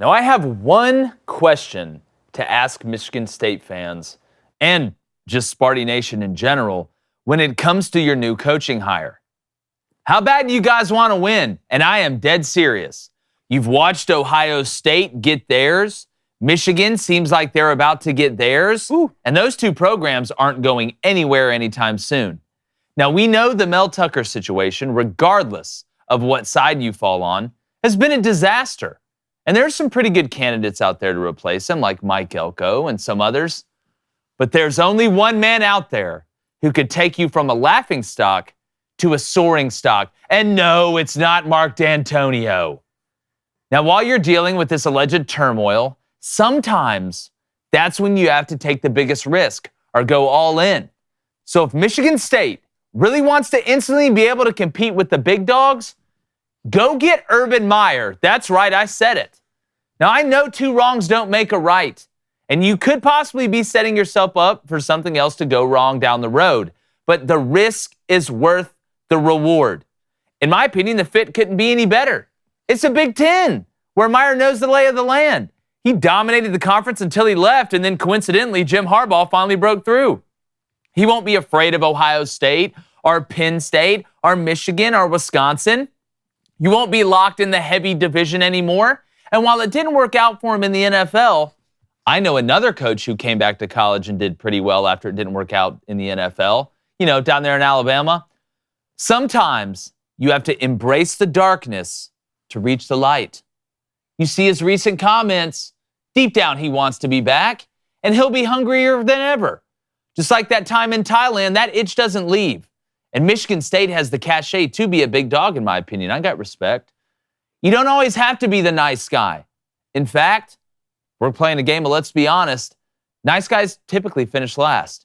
Now, I have one question to ask Michigan State fans and just Sparty Nation in general when it comes to your new coaching hire. How bad do you guys want to win? And I am dead serious. You've watched Ohio State get theirs. Michigan seems like they're about to get theirs. Ooh. And those two programs aren't going anywhere anytime soon. Now, we know the Mel Tucker situation, regardless of what side you fall on, has been a disaster. And there's some pretty good candidates out there to replace him, like Mike Elko and some others. But there's only one man out there who could take you from a laughingstock to a soaring stock. And no, it's not Mark D'Antonio. Now, while you're dealing with this alleged turmoil, sometimes that's when you have to take the biggest risk or go all in. So if Michigan State really wants to instantly be able to compete with the big dogs, go get Urban Meyer. That's right, I said it. Now, I know two wrongs don't make a right, and you could possibly be setting yourself up for something else to go wrong down the road, but the risk is worth the reward. In my opinion, the fit couldn't be any better. It's a Big Ten, where Meyer knows the lay of the land. He dominated the conference until he left, and then coincidentally, Jim Harbaugh finally broke through. He won't be afraid of Ohio State or Penn State or Michigan or Wisconsin. You won't be locked in the heavy division anymore. And while it didn't work out for him in the NFL, I know another coach who came back to college and did pretty well after it didn't work out in the NFL, down there in Alabama. Sometimes you have to embrace the darkness to reach the light. You see his recent comments. Deep down, he wants to be back, and he'll be hungrier than ever. Just like that time in Thailand, that itch doesn't leave. And Michigan State has the cachet to be a big dog, in my opinion. I got respect. You don't always have to be the nice guy. In fact, we're playing a game of let's be honest. Nice guys typically finish last.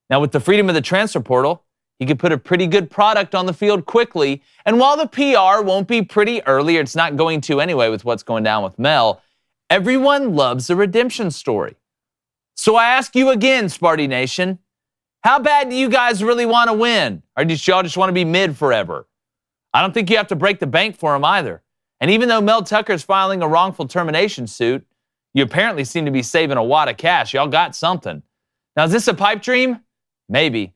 Now, with the freedom of the transfer portal, you could put a pretty good product on the field quickly. And while the PR won't be pretty early, or it's not going to anyway with what's going down with Mel, everyone loves a redemption story. So I ask you again, Sparty Nation, how bad do you guys really want to win? Or do y'all just want to be mid forever? I don't think you have to break the bank for him either. And even though Mel Tucker's filing a wrongful termination suit, you apparently seem to be saving a wad of cash. Y'all got something. Now, is this a pipe dream? Maybe.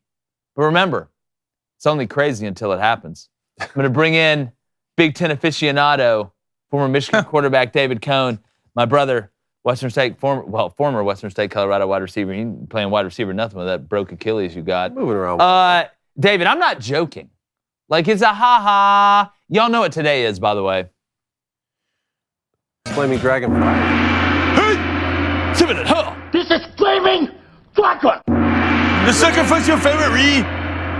But remember, it's only crazy until it happens. I'm going to bring in Big Ten aficionado, former Michigan quarterback David Cohn, my brother, Western State, former Western State Colorado wide receiver. You ain't playing wide receiver, nothing with that broke Achilles you got. Moving around. David, I'm not joking. Like, it's a ha-ha. Y'all know what today is, by the way. Flaming Dragonfly. Hey! This is Flaming Dragon! The second fight's your favorite, Ree?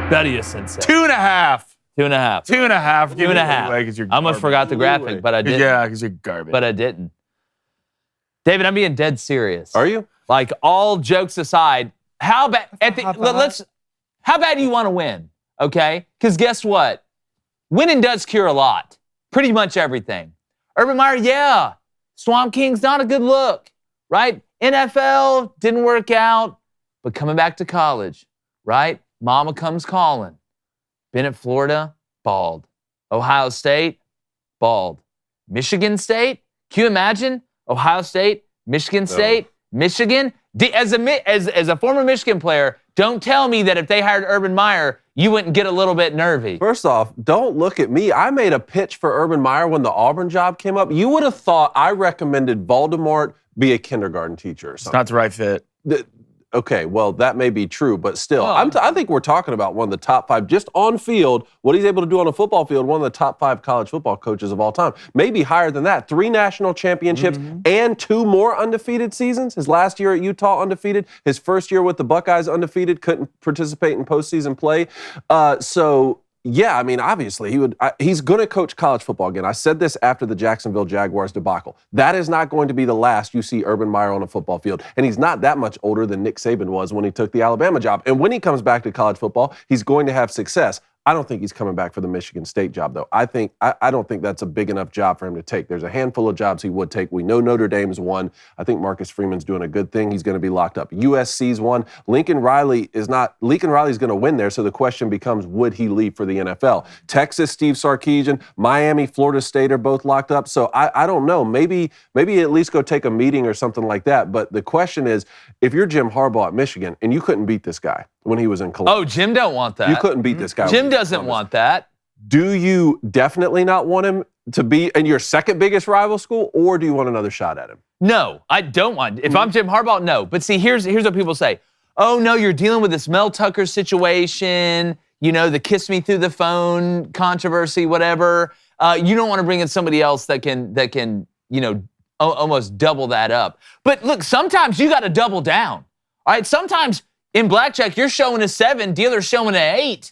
Betty Sensei. 2.5. 2.5. 2.5. 2.5. I almost forgot the graphic, but I didn't. Yeah, because you're garbage. But I didn't. David, I'm being dead serious. Are you? Like, all jokes aside, how bad how bad do you want to win? Okay? Because guess what? Winning does cure a lot. Pretty much everything. Urban Meyer, yeah. Swamp King's not a good look, right? NFL didn't work out, but coming back to college, right? Mama comes calling. Been at Florida, bald. Ohio State, bald. Michigan State, can you imagine? Ohio State, Michigan State, Michigan. As a former Michigan player, don't tell me that if they hired Urban Meyer, you wouldn't get a little bit nervy. First off, don't look at me. I made a pitch for Urban Meyer when the Auburn job came up. You would have thought I recommended Voldemort be a kindergarten teacher or something. It's not the right fit. Okay, well, that may be true, but still, I think we're talking about one of the top 5, just on field, what he's able to do on a football field, one of the top 5 college football coaches of all time. Maybe higher than that. 3 national championships and 2 more undefeated seasons. His last year at Utah, undefeated. His first year with the Buckeyes, undefeated. Couldn't participate in postseason play. Yeah, I mean, obviously, he's going to coach college football again. I said this after the Jacksonville Jaguars debacle. That is not going to be the last you see Urban Meyer on a football field. And he's not that much older than Nick Saban was when he took the Alabama job. And when he comes back to college football, he's going to have success. I don't think he's coming back for the Michigan State job, though. I don't think that's a big enough job for him to take. There's a handful of jobs he would take. We know Notre Dame's one. I think Marcus Freeman's doing a good thing. He's going to be locked up. USC's one. Lincoln Riley's going to win there, so the question becomes, would he leave for the NFL? Texas, Steve Sarkisian, Miami, Florida State are both locked up. So I don't know. Maybe at least go take a meeting or something like that. But the question is, if you're Jim Harbaugh at Michigan and you couldn't beat this guy when he was in Columbus. Oh, Jim don't want that. You couldn't beat this guy. Jim doesn't want that. Do you definitely not want him to be in your second biggest rival school, or do you want another shot at him? No, I don't want. If I'm Jim Harbaugh, no. But see, here's what people say. Oh, no, you're dealing with this Mel Tucker situation, the kiss me through the phone controversy, whatever. You don't want to bring in somebody else that can almost double that up. But look, sometimes you got to double down. All right, sometimes in blackjack, you're showing a 7, dealer's showing an 8.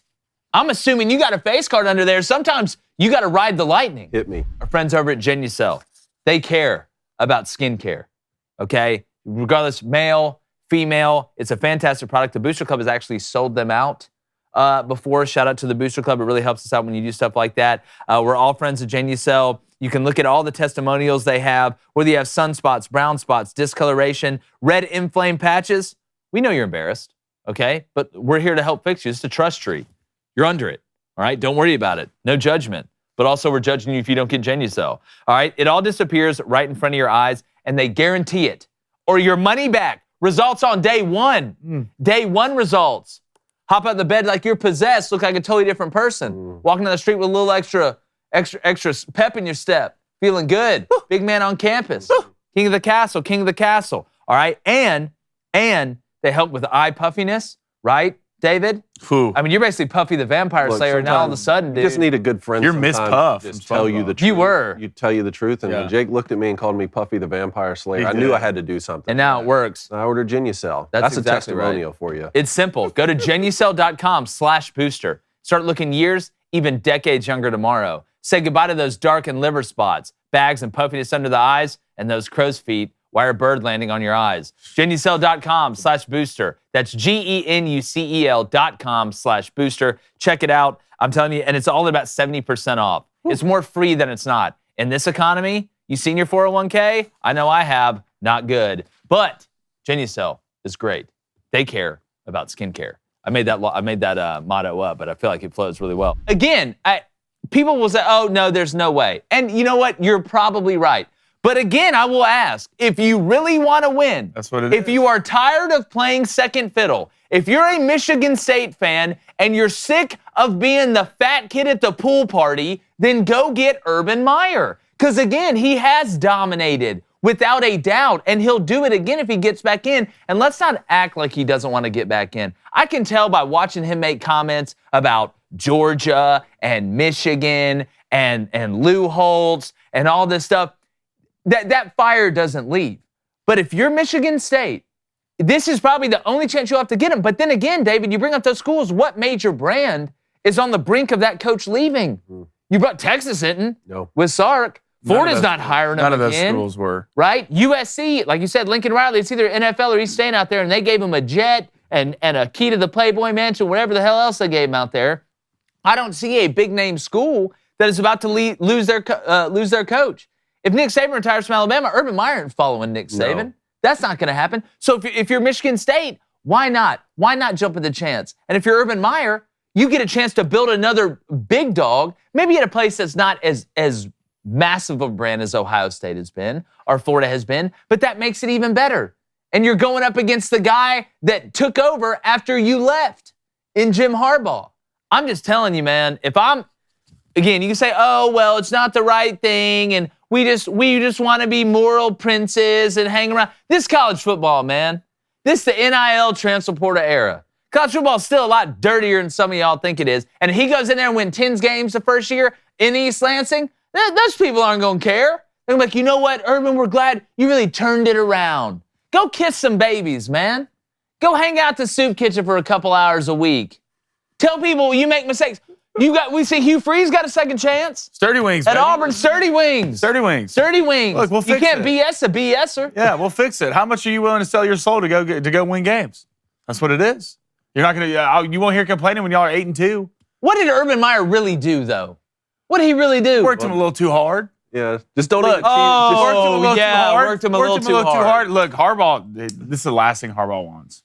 I'm assuming you got a face card under there. Sometimes you got to ride the lightning. Hit me. Our friends over at Jus Cell, they care about skincare, okay? Regardless, male, female, it's a fantastic product. The Booster Club has actually sold them out before. Shout out to the Booster Club. It really helps us out when you do stuff like that. We're all friends of Jus Cell. You can look at all the testimonials they have, whether you have sunspots, brown spots, discoloration, red inflamed patches. We know you're embarrassed, okay? But we're here to help fix you. It's a trust tree. You're under it, all right? Don't worry about it. No judgment. But also, we're judging you if you don't get Jus Cell, all right? It all disappears right in front of your eyes, and they guarantee it. Or your money back. Results on day one. Day one results. Hop out the bed like you're possessed, look like a totally different person. Walking down the street with a little extra pep in your step. Feeling good. Big man on campus. King of the castle, all right? And they help with eye puffiness, right, David? Whew. I mean, you're basically Puffy the Vampire Slayer, and now all of a sudden, dude. You just need a good friend. You're Miss Puff. Just tell you the truth. You were. You tell you the truth, and when Jake looked at me and called me Puffy the Vampire Slayer, I knew I had to do something. And now it works. I ordered Jus Cell. That's a exactly testimonial for you. It's simple. Go to JennyCell.com/booster. Start looking years, even decades younger tomorrow. Say goodbye to those darkened liver spots, bags and puffiness under the eyes, and those crow's feet. Why are bird landing on your eyes? JennyCell.com/booster. That's GENUCEL.com/booster. Check it out. I'm telling you, and it's all about 70% off. It's more free than it's not. In this economy, you seen your 401k? I know I have. Not good. But Jus Cell is great. They care about skincare. I made that motto up, but I feel like it flows really well. Again, people will say, oh, no, there's no way. And you know what? You're probably right. But again, I will ask, if you really want to win, that's what it is. If you are tired of playing second fiddle, if you're a Michigan State fan and you're sick of being the fat kid at the pool party, then go get Urban Meyer. Because again, he has dominated without a doubt, and he'll do it again if he gets back in. And let's not act like he doesn't want to get back in. I can tell by watching him make comments about Georgia and Michigan and Lou Holtz and all this stuff. That fire doesn't leave. But if you're Michigan State, this is probably the only chance you'll have to get him. But then again, David, you bring up those schools. What major brand is on the brink of that coach leaving? You brought Texas in with Sark. Florida's not hiring him again. None of those schools were. Right? USC, like you said, Lincoln Riley, it's either NFL or he's staying out there, and they gave him a jet and a key to the Playboy Mansion, whatever the hell else they gave him out there. I don't see a big-name school that is about to lose their coach. If Nick Saban retires from Alabama, Urban Meyer isn't following Nick Saban. No. That's not going to happen. So if you're Michigan State, why not? Why not jump at the chance? And if you're Urban Meyer, you get a chance to build another big dog, maybe at a place that's not as massive of a brand as Ohio State has been or Florida has been, but that makes it even better. And you're going up against the guy that took over after you left in Jim Harbaugh. I'm just telling you, man, again, you can say, oh, well, it's not the right thing, and we just want to be moral princes and hang around. This college football, man, this is the NIL transfer portal era. College football is still a lot dirtier than some of y'all think it is. And he goes in there and wins 10 games the first year in East Lansing, those people aren't going to care. They're like, you know what, Urban, we're glad you really turned it around. Go kiss some babies, man. Go hang out at the soup kitchen for a couple hours a week. Tell people you make mistakes. We see Hugh Freeze got a second chance. Sturdy Wings, At baby. Auburn, Sturdy Wings. Sturdy Wings. Sturdy Wings. Look, we'll fix You can't it. BS a BSer. Yeah, we'll fix it. How much are you willing to sell your soul to go win games? That's what it is. You're not gonna. You won't hear complaining when y'all are 8-2. What did Urban Meyer really do, though? What did he really do? Worked him a little too hard. Yeah, just don't Look, eat cheese. Worked him a little too hard. worked him a little too hard. Look, Harbaugh, this is the last thing Harbaugh wants.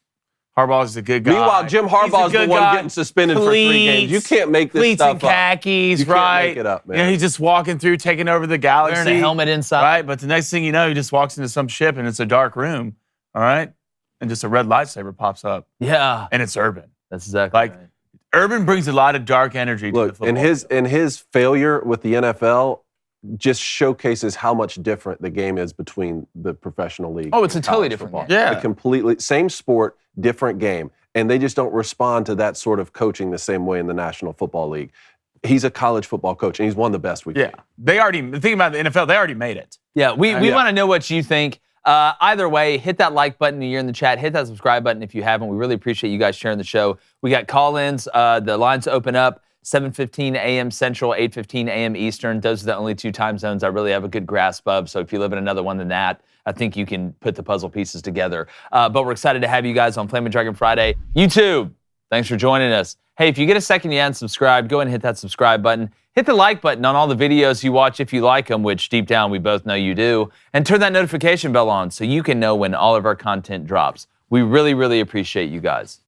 Harbaugh is a good guy. Meanwhile, Jim Harbaugh's the one getting suspended for 3 games. You can't make this Cleats stuff and khakis, up. You right? can't make it up, man. You know, he's just walking through, taking over the galaxy. Wearing a helmet inside. Right, but the next thing you know, he just walks into some ship and it's a dark room, all right? And just a red lightsaber pops up. Yeah. And it's Urban. That's exactly Like, right. Urban brings a lot of dark energy to the Look, football. and his failure with the NFL just showcases how much different the game is between the professional league. Oh, it's and a totally college different football. game. Yeah. A completely same sport, different game. And they just don't respond to that sort of coaching the same way in the National Football League. He's a college football coach, and he's one of the best we've Yeah. seen. The thing about the NFL, they already made it. Yeah, we Yeah. want to know what you think. Either way, hit that like button if you're in the chat. Hit that subscribe button if you haven't. We really appreciate you guys sharing the show. We got call-ins. The lines open up 7:15 a.m. Central, 8:15 a.m. Eastern. Those are the only 2 time zones I really have a good grasp of. So if you live in another one than that, I think you can put the puzzle pieces together. But we're excited to have you guys on Flamin' Dragon Friday. YouTube, thanks for joining us. Hey, if you get a second you haven't subscribed, go ahead and hit that subscribe button. Hit the like button on all the videos you watch if you like them, which deep down we both know you do. And turn that notification bell on so you can know when all of our content drops. We really, really appreciate you guys.